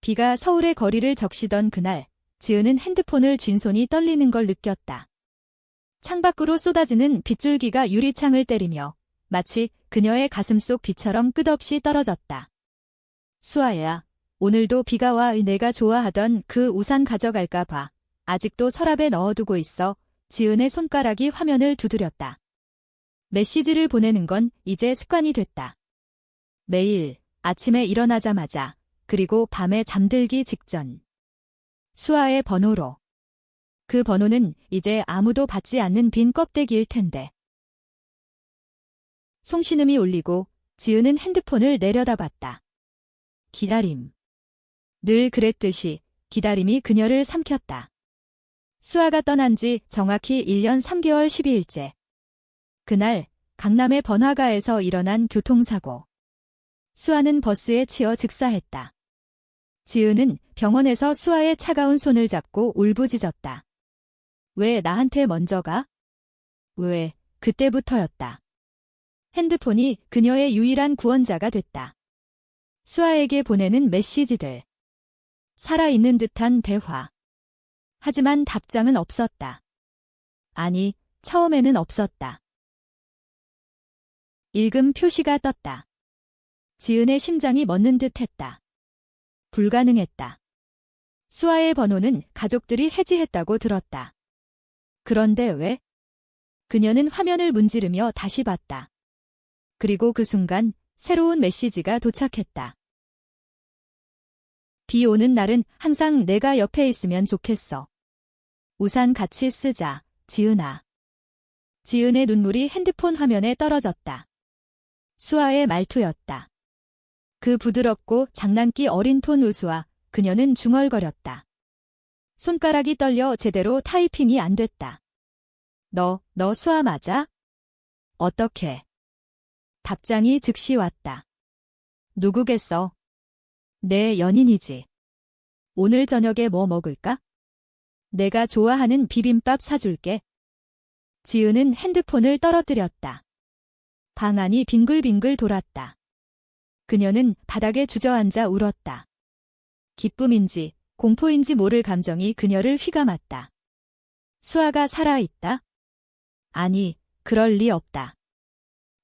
비가 서울의 거리를 적시던 그날, 지은은 핸드폰을 쥔 손이 떨리는 걸 느꼈다. 창밖으로 쏟아지는 빗줄기가 유리창을 때리며 마치 그녀의 가슴 속 비처럼 끝없이 떨어졌다. 수아야, 오늘도 비가 와. 내가 좋아하던 그 우산 가져갈까 봐. 아직도 서랍에 넣어두고 있어. 지은의 손가락이 화면을 두드렸다. 메시지를 보내는 건 이제 습관이 됐다. 매일 아침에 일어나자마자, 그리고 밤에 잠들기 직전. 수아의 번호로. 그 번호는 이제 아무도 받지 않는 빈 껍데기일 텐데. 송신음이 울리고 지은은 핸드폰을 내려다봤다. 기다림. 늘 그랬듯이 기다림이 그녀를 삼켰다. 수아가 떠난 지 정확히 1년 3개월 12일째. 그날 강남의 번화가에서 일어난 교통사고. 수아는 버스에 치여 즉사했다. 지은은 병원에서 수아의 차가운 손을 잡고 울부짖었다. 왜 나한테 먼저 가? 왜, 그때부터였다. 핸드폰이 그녀의 유일한 구원자가 됐다. 수아에게 보내는 메시지들. 살아있는 듯한 대화. 하지만 답장은 없었다. 아니, 처음에는 없었다. 읽음 표시가 떴다. 지은의 심장이 멎는 듯했다. 불가능했다. 수아의 번호는 가족들이 해지했다고 들었다. 그런데 왜? 그녀는 화면을 문지르며 다시 봤다. 그리고 그 순간 새로운 메시지가 도착했다. 비 오는 날은 항상 내가 옆에 있으면 좋겠어. 우산 같이 쓰자, 지은아. 지은의 눈물이 핸드폰 화면에 떨어졌다. 수아의 말투였다. 그 부드럽고 장난기 어린 톤 우수와 그녀는 중얼거렸다. 손가락이 떨려 제대로 타이핑이 안 됐다. 너 수아 맞아? 어떻게? 답장이 즉시 왔다. 누구겠어? 내 연인이지. 오늘 저녁에 뭐 먹을까? 내가 좋아하는 비빔밥 사줄게. 지은은 핸드폰을 떨어뜨렸다. 방 안이 빙글빙글 돌았다. 그녀는 바닥에 주저앉아 울었다. 기쁨인지 공포인지 모를 감정이 그녀를 휘감았다. 수아가 살아있다? 아니, 그럴 리 없다.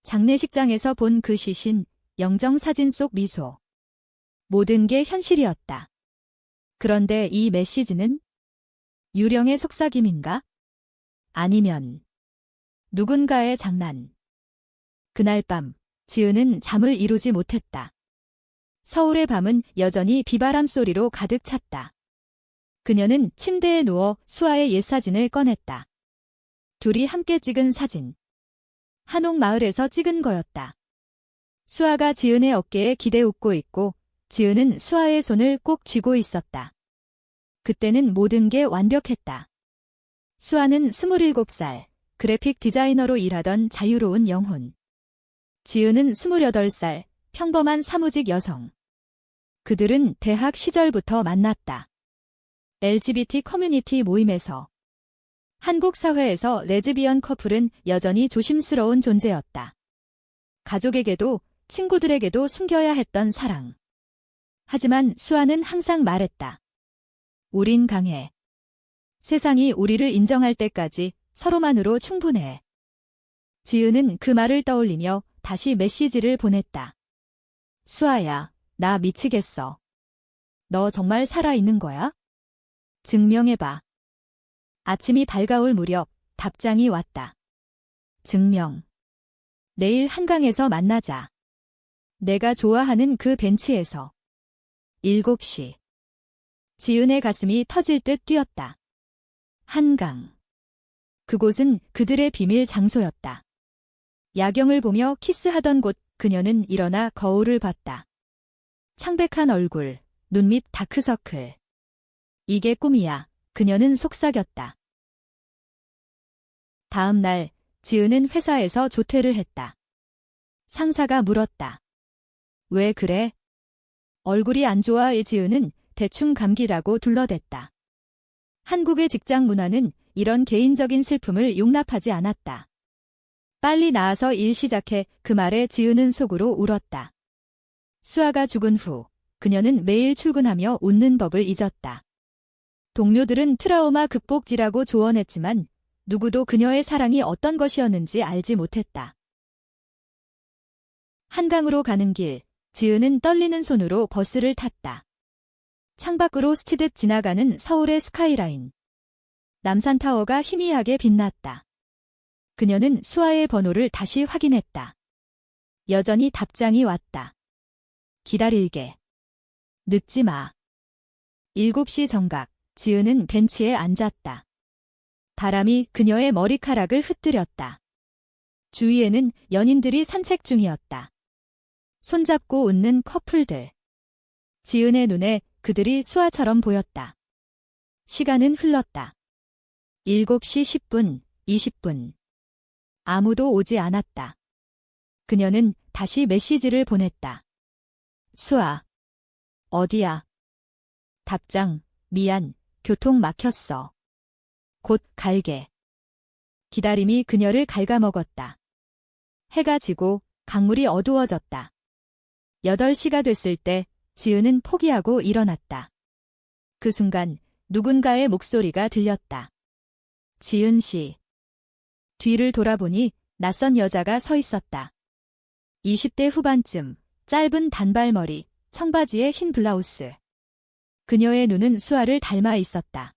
장례식장에서 본 그 시신, 영정사진 속 미소. 모든 게 현실이었다. 그런데 이 메시지는? 유령의 속삭임인가? 아니면 누군가의 장난. 그날 밤, 지은은 잠을 이루지 못했다. 서울의 밤은 여전히 비바람 소리로 가득 찼다. 그녀는 침대에 누워 수아의 옛사진을 꺼냈다. 둘이 함께 찍은 사진. 한옥마을에서 찍은 거였다. 수아가 지은의 어깨에 기대 웃고 있고 지은은 수아의 손을 꼭 쥐고 있었다. 그때는 모든 게 완벽했다. 수아는 27살, 그래픽 디자이너로 일하던 자유로운 영혼. 지은은 28살, 평범한 사무직 여성. 그들은 대학 시절부터 만났다. LGBT 커뮤니티 모임에서. 한국 사회에서 레즈비언 커플은 여전히 조심스러운 존재였다. 가족에게도 친구들에게도 숨겨야 했던 사랑. 하지만 수아는 항상 말했다. 우린 강해. 세상이 우리를 인정할 때까지 서로만으로 충분해. 지은은 그 말을 떠올리며 다시 메시지를 보냈다. 수아야, 나 미치겠어. 너 정말 살아있는 거야? 증명해봐. 아침이 밝아올 무렵 답장이 왔다. 증명. 내일 한강에서 만나자. 내가 좋아하는 그 벤치에서. 7시. 지은의 가슴이 터질 듯 뛰었다. 한강. 그곳은 그들의 비밀 장소였다. 야경을 보며 키스하던 곳. 그녀는 일어나 거울을 봤다. 창백한 얼굴, 눈 밑 다크서클. 이게 꿈이야. 그녀는 속삭였다. 다음 날 지은은 회사에서 조퇴를 했다. 상사가 물었다. 왜 그래? 얼굴이 안 좋아. 지은은 대충 감기라고 둘러댔다. 한국의 직장 문화는 이런 개인적인 슬픔을 용납하지 않았다. 빨리 나아서 일 시작해. 그 말에 지은은 속으로 울었다. 수아가 죽은 후 그녀는 매일 출근하며 웃는 법을 잊었다. 동료들은 트라우마 극복지라고 조언했지만 누구도 그녀의 사랑이 어떤 것이었는지 알지 못했다. 한강으로 가는 길, 지은은 떨리는 손으로 버스를 탔다. 창밖으로 스치듯 지나가는 서울의 스카이라인. 남산타워가 희미하게 빛났다. 그녀는 수아의 번호를 다시 확인했다. 여전히 답장이 왔다. 기다릴게. 늦지 마. 7시 정각, 지은은 벤치에 앉았다. 바람이 그녀의 머리카락을 흩뜨렸다. 주위에는 연인들이 산책 중이었다. 손잡고 웃는 커플들. 지은의 눈에 그들이 수아처럼 보였다. 시간은 흘렀다. 7시 10분, 20분. 아무도 오지 않았다. 그녀는 다시 메시지를 보냈다. 수아. 어디야? 답장, 미안, 교통 막혔어. 곧 갈게. 기다림이 그녀를 갉아먹었다. 해가 지고 강물이 어두워졌다. 8시가 됐을 때 지은은 포기하고 일어났다. 그 순간 누군가의 목소리가 들렸다. 지은 씨. 뒤를 돌아보니 낯선 여자가 서 있었다. 20대 후반쯤, 짧은 단발머리, 청바지에 흰 블라우스. 그녀의 눈은 수아를 닮아 있었다.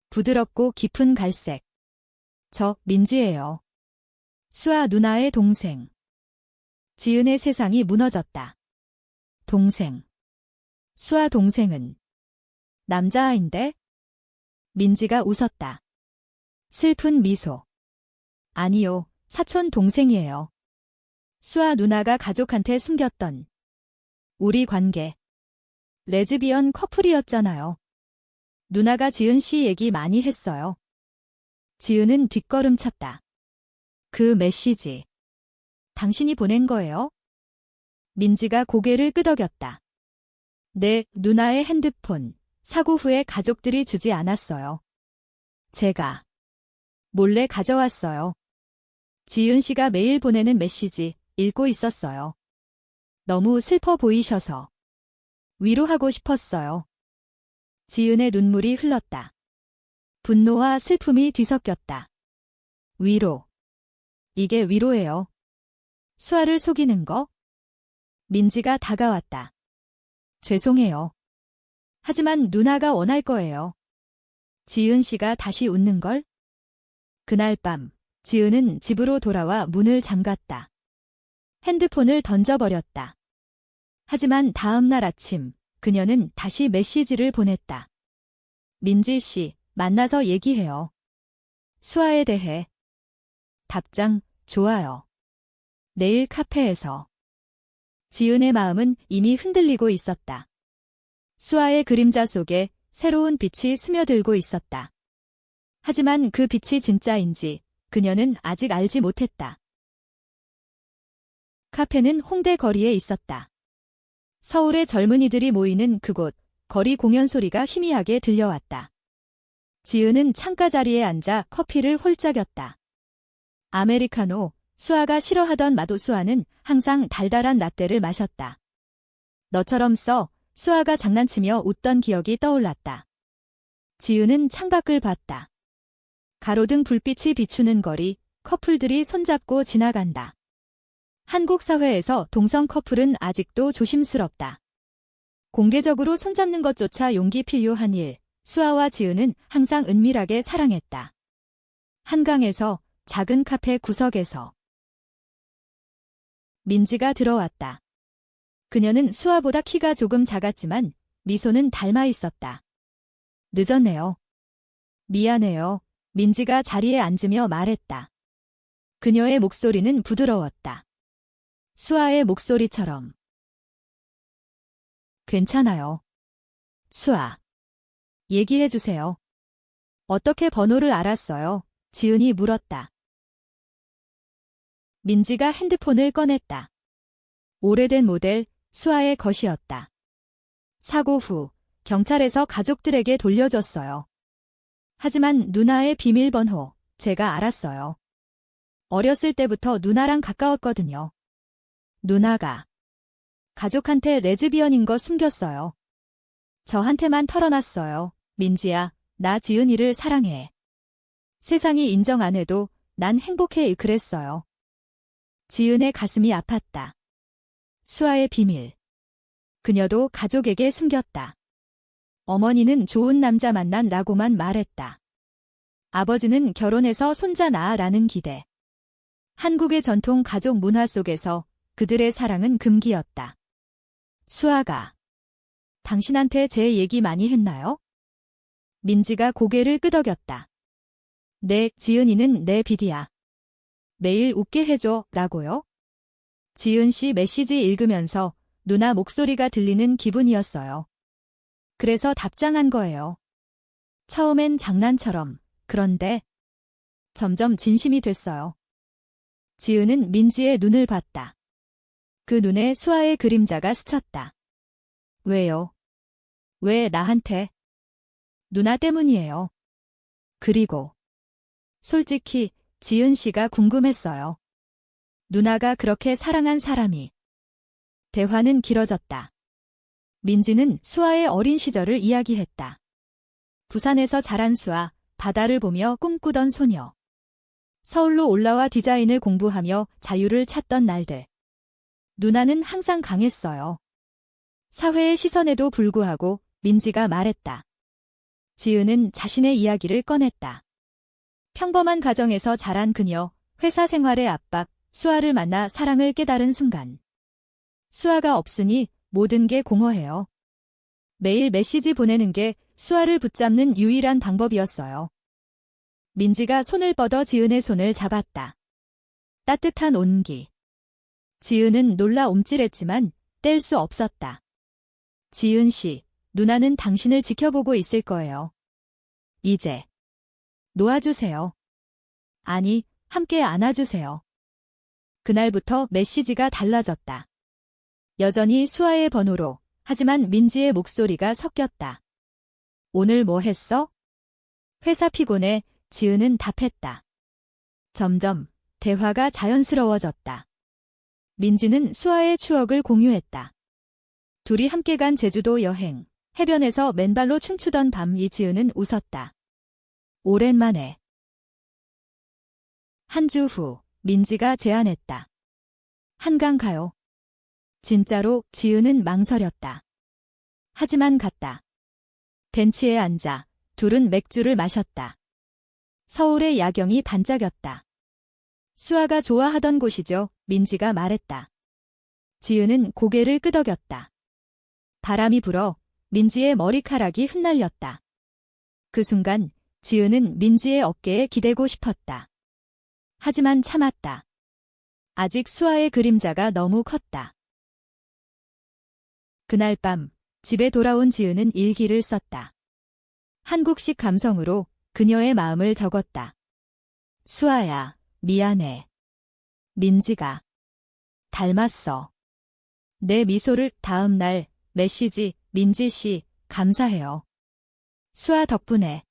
부드럽고 깊은 갈색. 저 민지예요. 수아 누나의 동생. 지은의 세상이 무너졌다. 동생. 수아 동생은 남자아인데? 민지가 웃었다. 슬픈 미소. 아니요, 사촌 동생이에요. 수아 누나가 가족한테 숨겼던 우리 관계. 레즈비언 커플이었잖아요. 누나가 지은 씨 얘기 많이 했어요. 지은은 뒷걸음쳤다. 그 메시지. 당신이 보낸 거예요? 민지가 고개를 끄덕였다. 네, 누나의 핸드폰. 사고 후에 가족들이 주지 않았어요. 제가 몰래 가져왔어요. 지은 씨가 매일 보내는 메시지 읽고 있었어요. 너무 슬퍼 보이셔서 위로하고 싶었어요. 지은의 눈물이 흘렀다. 분노와 슬픔이 뒤섞였다. 위로. 이게 위로예요. 수아를 속이는 거? 민지가 다가왔다. 죄송해요. 하지만 누나가 원할 거예요. 지은 씨가 다시 웃는 걸? 그날 밤, 지은은 집으로 돌아와 문을 잠갔다. 핸드폰을 던져버렸다. 하지만 다음 날 아침, 그녀는 다시 메시지를 보냈다. 민지 씨, 만나서 얘기해요. 수아에 대해. 답장, 좋아요. 내일 카페에서. 지은의 마음은 이미 흔들리고 있었다. 수아의 그림자 속에 새로운 빛이 스며들고 있었다. 하지만 그 빛이 진짜인지 그녀는 아직 알지 못했다. 카페는 홍대 거리에 있었다. 서울의 젊은이들이 모이는 그곳, 거리 공연 소리가 희미하게 들려왔다. 지은은 창가 자리에 앉아 커피를 홀짝였다. 아메리카노, 수아가 싫어하던 마도수아는 항상 달달한 라떼를 마셨다. 너처럼 써, 수아가 장난치며 웃던 기억이 떠올랐다. 지은은 창밖을 봤다. 가로등 불빛이 비추는 거리, 커플들이 손잡고 지나간다. 한국 사회에서 동성 커플은 아직도 조심스럽다. 공개적으로 손잡는 것조차 용기 필요한 일, 수아와 지은은 항상 은밀하게 사랑했다. 한강에서, 작은 카페 구석에서. 민지가 들어왔다. 그녀는 수아보다 키가 조금 작았지만 미소는 닮아 있었다. 늦었네요. 미안해요. 민지가 자리에 앉으며 말했다. 그녀의 목소리는 부드러웠다. 수아의 목소리처럼. 괜찮아요. 수아. 얘기해주세요. 어떻게 번호를 알았어요? 지은이 물었다. 민지가 핸드폰을 꺼냈다. 오래된 모델, 수아의 것이었다. 사고 후, 경찰에서 가족들에게 돌려줬어요. 하지만 누나의 비밀번호, 제가 알았어요. 어렸을 때부터 누나랑 가까웠거든요. 누나가 가족한테 레즈비언인 거 숨겼어요. 저한테만 털어놨어요. 민지야, 나 지은이를 사랑해. 세상이 인정 안 해도 난 행복해 그랬어요. 지은의 가슴이 아팠다. 수아의 비밀. 그녀도 가족에게 숨겼다. 어머니는 좋은 남자 만난라고만 말했다. 아버지는 결혼해서 손자 낳아라는 기대. 한국의 전통 가족 문화 속에서 그들의 사랑은 금기였다. 수아가 당신한테 제 얘기 많이 했나요? 민지가 고개를 끄덕였다. 네, 지은이는 내 비디야. 매일 웃게 해줘, 라고요? 지은 씨 메시지 읽으면서 누나 목소리가 들리는 기분이었어요. 그래서 답장한 거예요. 처음엔 장난처럼, 그런데 점점 진심이 됐어요. 지은은 민지의 눈을 봤다. 그 눈에 수아의 그림자가 스쳤다. 왜요? 왜 나한테? 누나 때문이에요. 그리고 솔직히 지은 씨가 궁금했어요. 누나가 그렇게 사랑한 사람이. 대화는 길어졌다. 민지는 수아의 어린 시절을 이야기했다. 부산에서 자란 수아, 바다를 보며 꿈꾸던 소녀. 서울로 올라와 디자인을 공부하며 자유를 찾던 날들. 누나는 항상 강했어요. 사회의 시선에도 불구하고 민지가 말했다. 지은은 자신의 이야기를 꺼냈다. 평범한 가정에서 자란 그녀, 회사 생활의 압박, 수아를 만나 사랑을 깨달은 순간. 수아가 없으니 모든 게 공허해요. 매일 메시지 보내는 게 수아를 붙잡는 유일한 방법이었어요. 민지가 손을 뻗어 지은의 손을 잡았다. 따뜻한 온기. 지은은 놀라 움찔했지만 뗄 수 없었다. 지은 씨, 누나는 당신을 지켜보고 있을 거예요. 이제 놓아주세요. 아니, 함께 안아주세요. 그날부터 메시지가 달라졌다. 여전히 수아의 번호로, 하지만 민지의 목소리가 섞였다. 오늘 뭐 했어? 회사 피곤해, 지은은 답했다. 점점 대화가 자연스러워졌다. 민지는 수아의 추억을 공유했다. 둘이 함께 간 제주도 여행, 해변에서 맨발로 춤추던 밤 지은은 웃었다. 오랜만에. 한 주 후, 민지가 제안했다. 한강 가요. 진짜로 지은은 망설였다. 하지만 갔다. 벤치에 앉아 둘은 맥주를 마셨다. 서울의 야경이 반짝였다. 수아가 좋아하던 곳이죠, 민지가 말했다. 지은은 고개를 끄덕였다. 바람이 불어 민지의 머리카락이 흩날렸다. 그 순간 지은은 민지의 어깨에 기대고 싶었다. 하지만 참았다. 아직 수아의 그림자가 너무 컸다. 그날 밤 집에 돌아온 지은은 일기를 썼다. 한국식 감성으로 그녀의 마음을 적었다. 수아야, 미안해. 민지가 닮았어. 내 미소를. 다음 날 메시지. 민지 씨, 감사해요. 수아 덕분에.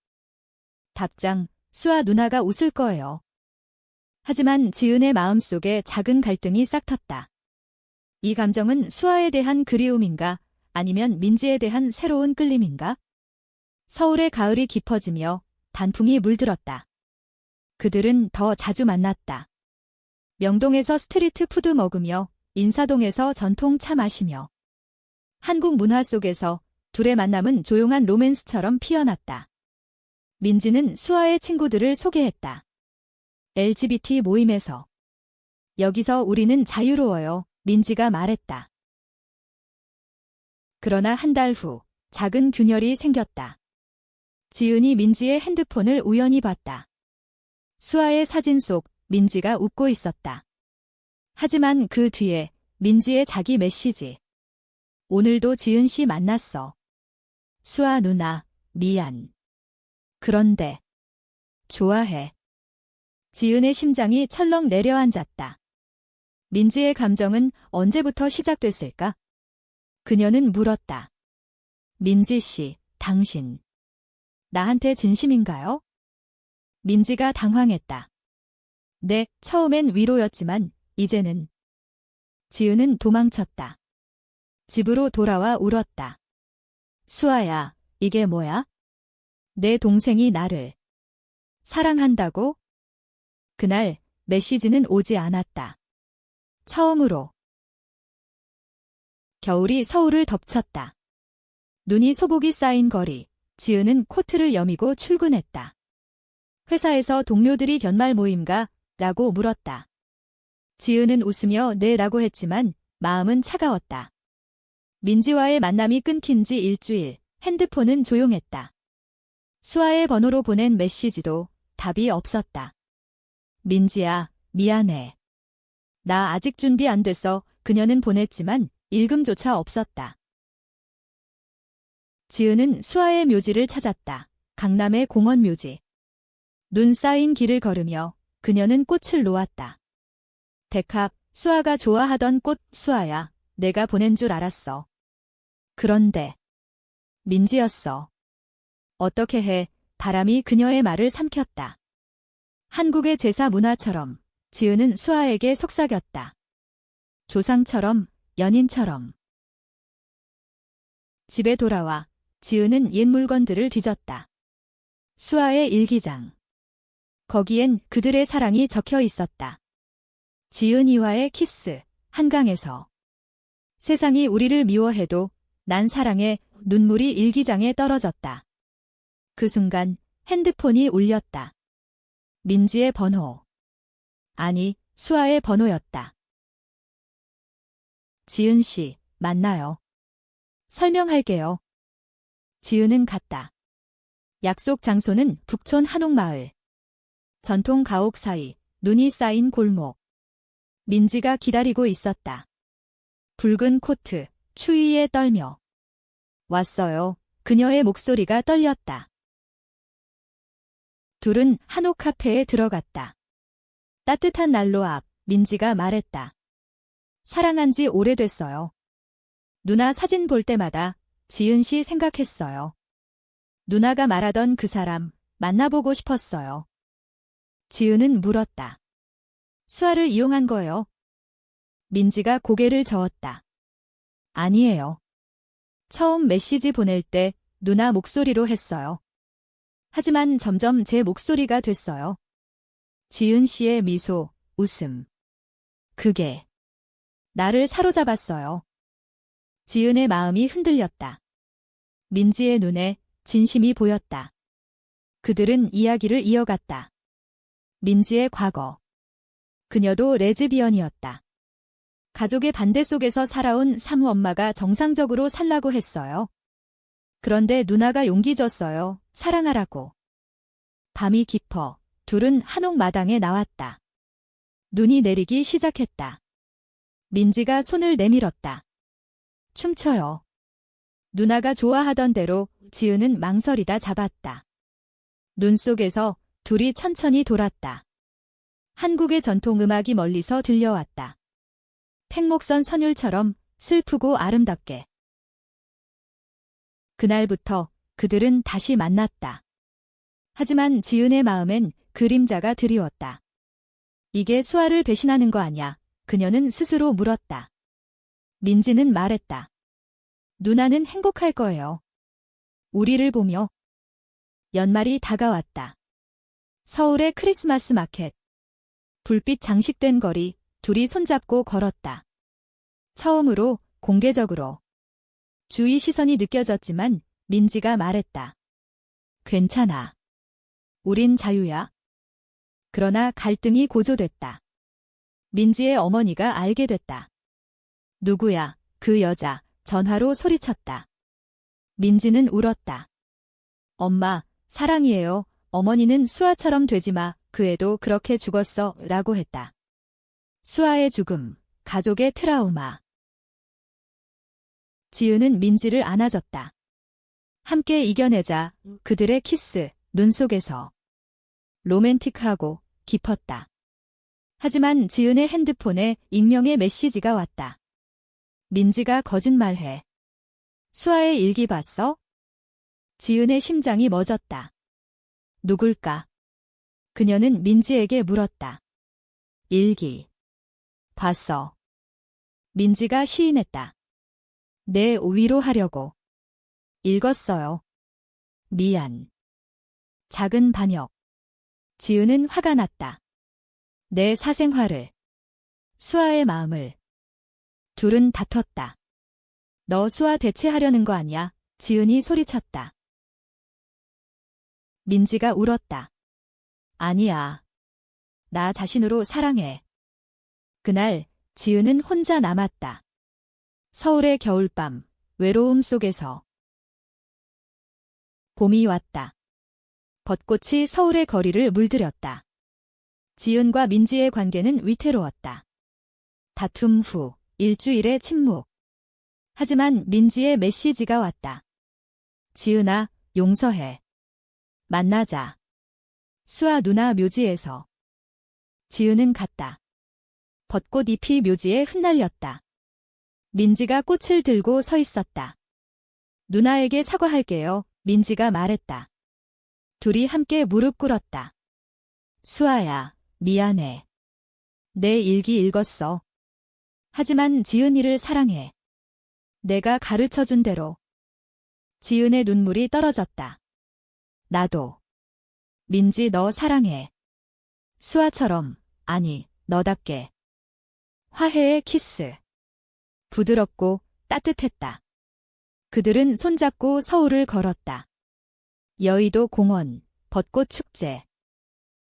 답장. 수아 누나가 웃을 거예요. 하지만 지은의 마음속에 작은 갈등이 싹텄다. 이 감정은 수아에 대한 그리움인가, 아니면 민지에 대한 새로운 끌림인가? 서울의 가을이 깊어지며 단풍이 물들었다. 그들은 더 자주 만났다. 명동에서 스트리트 푸드 먹으며, 인사동에서 전통 차 마시며. 한국 문화 속에서 둘의 만남은 조용한 로맨스처럼 피어났다. 민지는 수아의 친구들을 소개했다. LGBT 모임에서. 여기서 우리는 자유로워요, 민지가 말했다. 그러나 한 달 후, 작은 균열이 생겼다. 지은이 민지의 핸드폰을 우연히 봤다. 수아의 사진 속 민지가 웃고 있었다. 하지만 그 뒤에 민지의 자기 메시지. 오늘도 지은 씨 만났어. 수아 누나, 미안. 그런데 좋아해. 지은의 심장이 철렁 내려앉았다. 민지의 감정은 언제부터 시작됐을까? 그녀는 물었다. 민지 씨, 당신 나한테 진심인가요? 민지가 당황했다. 네, 처음엔 위로였지만 이제는. 지은은 도망쳤다. 집으로 돌아와 울었다. 수아야, 이게 뭐야? 내 동생이 나를 사랑한다고? 그날 메시지는 오지 않았다. 처음으로 겨울이 서울을 덮쳤다. 눈이 소복이 쌓인 거리, 지은은 코트를 여미고 출근했다. 회사에서 동료들이 연말 모임가? 라고 물었다. 지은은 웃으며 네라고 했지만 마음은 차가웠다. 민지와의 만남이 끊긴 지 일주일, 핸드폰은 조용했다. 수아의 번호로 보낸 메시지도 답이 없었다. 민지야, 미안해. 나 아직 준비 안 됐어. 그녀는 보냈지만 읽음조차 없었다. 지은은 수아의 묘지를 찾았다. 강남의 공원 묘지. 눈 쌓인 길을 걸으며 그녀는 꽃을 놓았다. 백합, 수아가 좋아하던 꽃. 수아야, 내가 보낸 줄 알았어. 그런데 민지였어. 어떻게 해? 바람이 그녀의 말을 삼켰다. 한국의 제사 문화처럼 지은은 수아에게 속삭였다. 조상처럼, 연인처럼. 집에 돌아와 지은은 옛 물건들을 뒤졌다. 수아의 일기장. 거기엔 그들의 사랑이 적혀 있었다. 지은이와의 키스, 한강에서. 세상이 우리를 미워해도 난 사랑해. 눈물이 일기장에 떨어졌다. 그 순간 핸드폰이 울렸다. 민지의 번호. 아니, 수아의 번호였다. 지은 씨, 만나요. 설명할게요. 지은은 갔다. 약속 장소는 북촌 한옥마을. 전통 가옥 사이, 눈이 쌓인 골목. 민지가 기다리고 있었다. 붉은 코트, 추위에 떨며. 왔어요. 그녀의 목소리가 떨렸다. 둘은 한옥 카페에 들어갔다. 따뜻한 난로 앞, 민지가 말했다. 사랑한 지 오래됐어요. 누나 사진 볼 때마다 지은 씨 생각했어요. 누나가 말하던 그 사람 만나보고 싶었어요. 지은은 물었다. 수아를 이용한 거예요? 민지가 고개를 저었다. 아니에요. 처음 메시지 보낼 때 누나 목소리로 했어요. 하지만 점점 제 목소리가 됐어요. 지은 씨의 미소, 웃음. 그게 나를 사로잡았어요. 지은의 마음이 흔들렸다. 민지의 눈에 진심이 보였다. 그들은 이야기를 이어갔다. 민지의 과거. 그녀도 레즈비언이었다. 가족의 반대 속에서 살아온 사무 엄마가 정상적으로 살라고 했어요. 그런데 누나가 용기 줬어요. 사랑하라고. 밤이 깊어 둘은 한옥 마당에 나왔다. 눈이 내리기 시작했다. 민지가 손을 내밀었다. 춤춰요. 누나가 좋아하던 대로 지은은 망설이다 잡았다. 눈 속에서 둘이 천천히 돌았다. 한국의 전통음악이 멀리서 들려왔다. 팽목선 선율처럼 슬프고 아름답게. 그날부터 그들은 다시 만났다. 하지만 지은의 마음엔 그림자가 드리웠다. 이게 수아를 배신하는 거 아냐? 그녀는 스스로 물었다. 민지는 말했다. 누나는 행복할 거예요. 우리를 보며. 연말이 다가왔다. 서울의 크리스마스 마켓. 불빛 장식된 거리, 둘이 손잡고 걸었다. 처음으로 공개적으로. 주위 시선이 느껴졌지만 민지가 말했다. 괜찮아. 우린 자유야. 그러나 갈등이 고조됐다. 민지의 어머니가 알게 됐다. 누구야, 그 여자, 전화로 소리쳤다. 민지는 울었다. 엄마, 사랑이에요. 어머니는 수아처럼 되지 마. 그 애도 그렇게 죽었어. 라고 했다. 수아의 죽음, 가족의 트라우마. 지은은 민지를 안아줬다. 함께 이겨내자. 그들의 키스, 눈 속에서. 로맨틱하고 깊었다. 하지만 지은의 핸드폰에 익명의 메시지가 왔다. 민지가 거짓말해. 수아의 일기 봤어? 지은의 심장이 멎었다. 누굴까? 그녀는 민지에게 물었다. 일기. 봤어. 민지가 시인했다. 내 위로하려고. 읽었어요. 미안. 작은 반역. 지은은 화가 났다. 내 사생활을. 수아의 마음을. 둘은 다퉜다. 너 수아 대체하려는 거 아니야? 지은이 소리쳤다. 민지가 울었다. 아니야. 나 자신으로 사랑해. 그날 지은은 혼자 남았다. 서울의 겨울밤, 외로움 속에서. 봄이 왔다. 벚꽃이 서울의 거리를 물들였다. 지은과 민지의 관계는 위태로웠다. 다툼 후 일주일의 침묵. 하지만 민지의 메시지가 왔다. 지은아, 용서해. 만나자. 수아 누나 묘지에서. 지은은 갔다. 벚꽃 잎이 묘지에 흩날렸다. 민지가 꽃을 들고 서 있었다. 누나에게 사과할게요. 민지가 말했다. 둘이 함께 무릎 꿇었다. 수아야, 미안해. 내 일기 읽었어. 하지만 지은이를 사랑해. 내가 가르쳐준 대로. 지은의 눈물이 떨어졌다. 나도. 민지 너 사랑해. 수아처럼, 아니, 너답게. 화해의 키스. 부드럽고 따뜻했다. 그들은 손잡고 서울을 걸었다. 여의도 공원, 벚꽃 축제.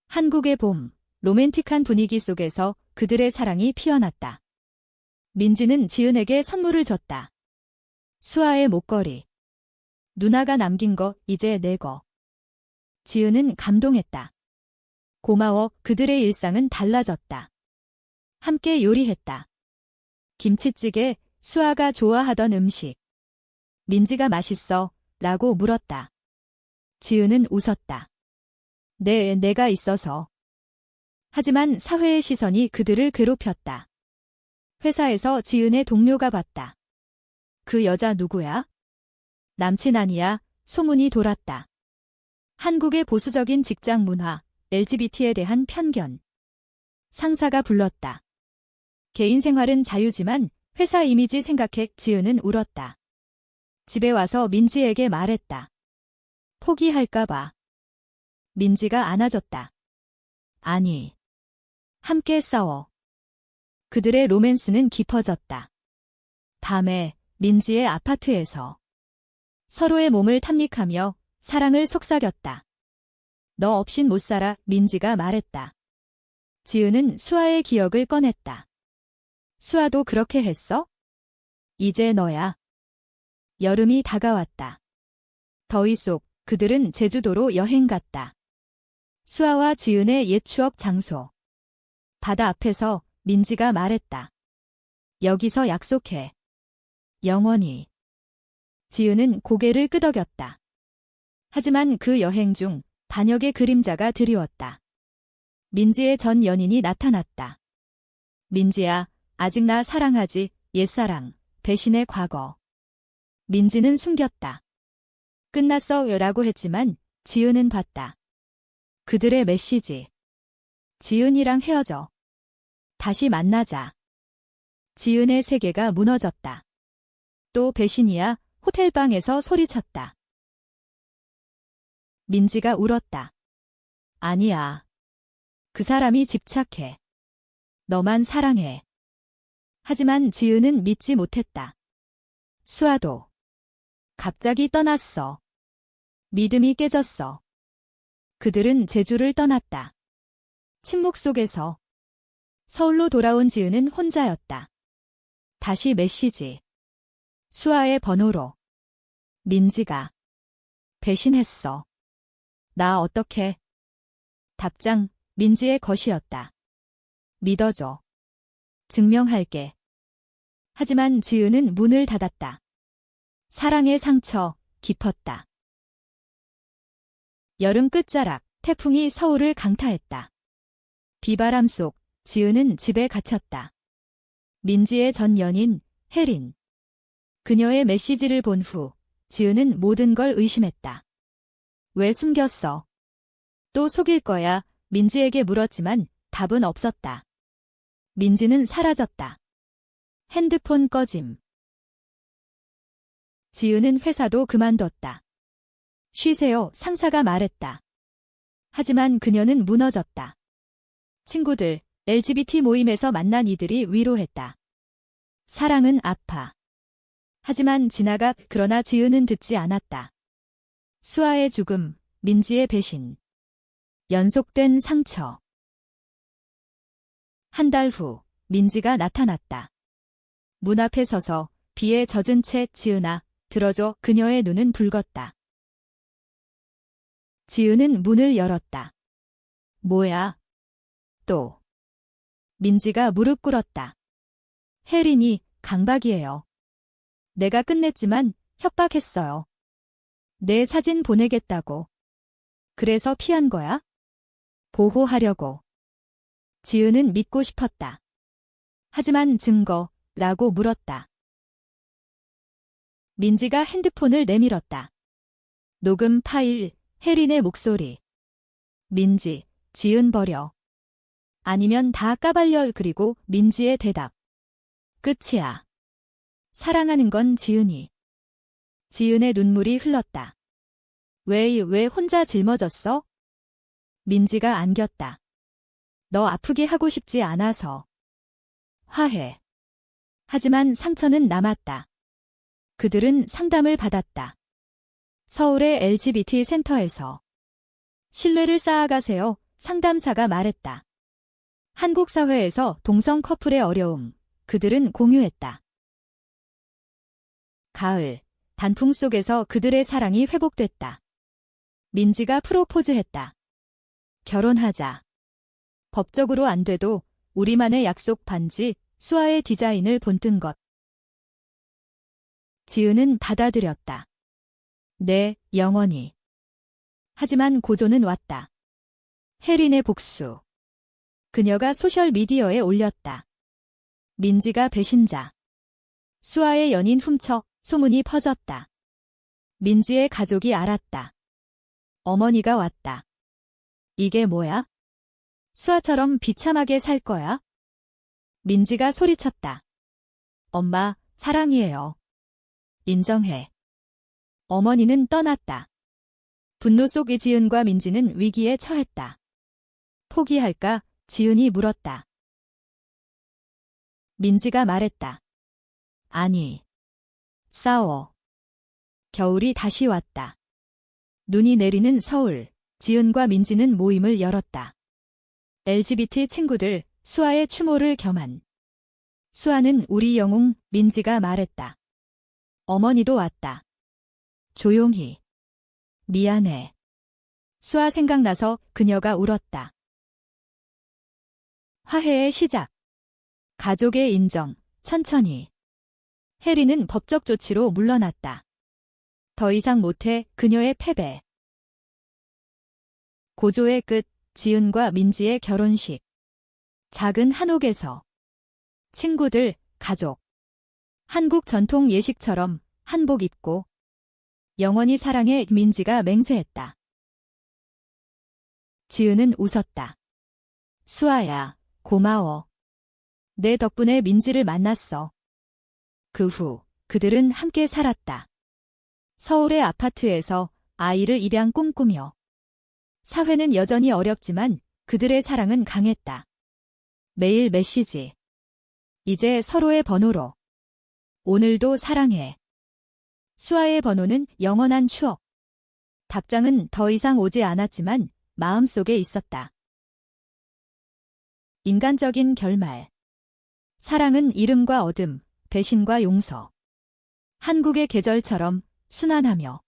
한국의 봄, 로맨틱한 분위기 속에서 그들의 사랑이 피어났다. 민지는 지은에게 선물을 줬다. 수아의 목걸이. 누나가 남긴 거 이제 내 거. 지은은 감동했다. 고마워. 그들의 일상은 달라졌다. 함께 요리했다. 김치찌개, 수아가 좋아하던 음식. 민지가 맛있어? 라고 물었다. 지은은 웃었다. 내가 있어서. 하지만 사회의 시선이 그들을 괴롭혔다. 회사에서 지은의 동료가 봤다. 그 여자 누구야? 남친 아니야? 소문이 돌았다. 한국의 보수적인 직장 문화, LGBT에 대한 편견. 상사가 불렀다. 개인 생활은 자유지만 회사 이미지 생각해. 지은은 울었다. 집에 와서 민지에게 말했다. 포기할까봐. 민지가 안아줬다. 아니. 함께 싸워. 그들의 로맨스는 깊어졌다. 밤에 민지의 아파트에서 서로의 몸을 탐닉하며 사랑을 속삭였다. 너 없인 못 살아. 민지가 말했다. 지은은 수아의 기억을 꺼냈다. 수아도 그렇게 했어? 이제 너야. 여름이 다가왔다. 더위 속 그들은 제주도로 여행 갔다. 수아와 지은의 옛 추억 장소. 바다 앞에서 민지가 말했다. 여기서 약속해. 영원히. 지은은 고개를 끄덕였다. 하지만 그 여행 중 반역의 그림자가 드리웠다. 민지의 전 연인이 나타났다. 민지야, 아직 나 사랑하지? 옛사랑, 배신의 과거. 민지는 숨겼다. 끝났어 라고 했지만 지은은 봤다. 그들의 메시지. 지은이랑 헤어져. 다시 만나자. 지은의 세계가 무너졌다. 또 배신이야. 호텔방에서 소리쳤다. 민지가 울었다. 아니야. 그 사람이 집착해. 너만 사랑해. 하지만 지은은 믿지 못했다. 수아도. 갑자기 떠났어. 믿음이 깨졌어. 그들은 제주를 떠났다. 침묵 속에서. 서울로 돌아온 지은은 혼자였다. 다시 메시지. 수아의 번호로. 민지가. 배신했어. 나 어떡해? 답장, 민지의 것이었다. 믿어줘. 증명할게. 하지만 지은은 문을 닫았다. 사랑의 상처, 깊었다. 여름 끝자락, 태풍이 서울을 강타했다. 비바람 속 지은은 집에 갇혔다. 민지의 전 연인, 혜린. 그녀의 메시지를 본 후 지은은 모든 걸 의심했다. 왜 숨겼어? 또 속일 거야. 민지에게 물었지만 답은 없었다. 민지는 사라졌다. 핸드폰 꺼짐. 지은은 회사도 그만뒀다. 쉬세요, 상사가 말했다. 하지만 그녀는 무너졌다. 친구들, LGBT 모임에서 만난 이들이 위로했다. 사랑은 아파. 하지만 지나가. 그러나 지은은 듣지 않았다. 수아의 죽음, 민지의 배신. 연속된 상처. 한 달 후, 민지가 나타났다. 문 앞에 서서 비에 젖은 채 지은아, 들어줘. 그녀의 눈은 붉었다. 지은은 문을 열었다. 뭐야? 또. 민지가 무릎 꿇었다. 혜린이, 강박이에요. 내가 끝냈지만 협박했어요. 내 사진 보내겠다고. 그래서 피한 거야? 보호하려고. 지은은 믿고 싶었다. 하지만 증거라고 물었다. 민지가 핸드폰을 내밀었다. 녹음 파일, 혜린의 목소리. 민지, 지은 버려. 아니면 다 까발려. 그리고 민지의 대답. 끝이야. 사랑하는 건 지은이. 지은의 눈물이 흘렀다. 왜 혼자 짊어졌어? 민지가 안겼다. 너 아프게 하고 싶지 않아서. 화해. 하지만 상처는 남았다. 그들은 상담을 받았다. 서울의 LGBT 센터에서. 신뢰를 쌓아가세요, 상담사가 말했다. 한국 사회에서 동성 커플의 어려움, 그들은 공유했다. 가을, 단풍 속에서 그들의 사랑이 회복됐다. 민지가 프로포즈했다. 결혼하자. 법적으로 안 돼도 우리만의 약속 반지, 수아의 디자인을 본뜬 것. 지은은 받아들였다. 네, 영원히. 하지만 고조는 왔다. 혜린의 복수. 그녀가 소셜미디어에 올렸다. 민지가 배신자. 수아의 연인 훔쳐. 소문이 퍼졌다. 민지의 가족이 알았다. 어머니가 왔다. 이게 뭐야? 수아처럼 비참하게 살 거야? 민지가 소리쳤다. 엄마, 사랑이에요. 인정해. 어머니는 떠났다. 분노 속 지은과 민지는 위기에 처했다. 포기할까? 지은이 물었다. 민지가 말했다. 아니. 싸워. 겨울이 다시 왔다. 눈이 내리는 서울, 지은과 민지는 모임을 열었다. LGBT 친구들, 수아의 추모를 겸한. 수아는 우리 영웅, 민지가 말했다. 어머니도 왔다. 조용히. 미안해. 수아 생각나서 그녀가 울었다. 화해의 시작. 가족의 인정, 천천히. 혜린은 법적 조치로 물러났다. 더 이상 못해. 그녀의 패배. 고조의 끝. 지은과 민지의 결혼식. 작은 한옥에서. 친구들, 가족. 한국 전통 예식처럼 한복 입고. 영원히 사랑해. 민지가 맹세했다. 지은은 웃었다. 수아야, 고마워. 내 덕분에 민지를 만났어. 그 후 그들은 함께 살았다. 서울의 아파트에서 아이를 입양 꿈꾸며. 사회는 여전히 어렵지만 그들의 사랑은 강했다. 매일 메시지. 이제 서로의 번호로. 오늘도 사랑해. 수아의 번호는 영원한 추억. 답장은 더 이상 오지 않았지만 마음속에 있었다. 인간적인 결말. 사랑은 이름과 어둠, 배신과 용서. 한국의 계절처럼 순환하며